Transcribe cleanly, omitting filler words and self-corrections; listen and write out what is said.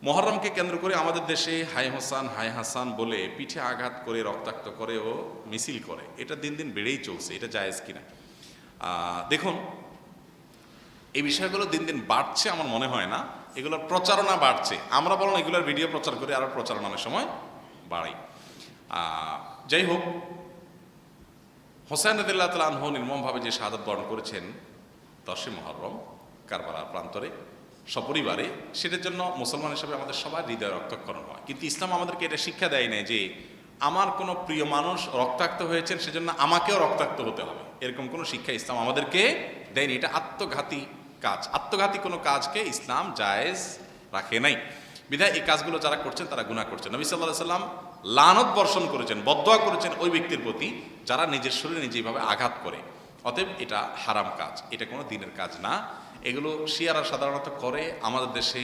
মুহররমকে কেন্দ্র করে আমাদের দেশে হাই হোসান হাই হাসান বলে পিঠে আঘাত করে রক্তাক্ত করে ও মিছিল করে, এটা দিন দিন বেড়েই চলছে। এটা জায়েজ কিনা দেখুন, এই বিষয়গুলো দিন দিন বাড়ছে আমার মনে হয় না, এগুলোর প্রচারণা বাড়ছে। আমরা বরং এগুলোর ভিডিও প্রচার করি, আর প্রচারণা অনেক সময় বাড়াই। যাই হোক, হোসেন রাদিয়াল্লাহু তাআলা আনহু নির্মমভাবে যে শাহাদাত বরণ করেছেন 10 মুহররম কারবালার প্রান্তরে সপরিবারে, সেটার জন্য মুসলমান হিসেবে আমাদের সবার হৃদয় রক্তক্ষরণ হয়। কিন্তু ইসলাম আমাদেরকে এটা শিক্ষা দেয় না যে আমার কোনো প্রিয় মানুষ রক্তাক্ত হয়েছেন সেজন্য আমাকেও রক্তাক্ত হতে হবে, এরকম কোনো শিক্ষা ইসলাম আমাদেরকে দেয়নি। এটা আত্মঘাতী কাজ, আত্মঘাতী কোনো কাজকে ইসলাম জায়েজ রাখে নাই। বিধায় এই কাজগুলো যারা করছেন তারা গুনাহ করছেন। নবী সাল্লাল্লাহু আলাইহি সাল্লাম লানত বর্ষণ করেছেন, বদদোয়া করেছেন ওই ব্যক্তির প্রতি যারা নিজের শরীরে নিজেইভাবে আঘাত করে। অতএব এটা হারাম কাজ, এটা কোনো দিনের কাজ না। এগুলো শিয়ারা সাধারণত করে। আমাদের দেশে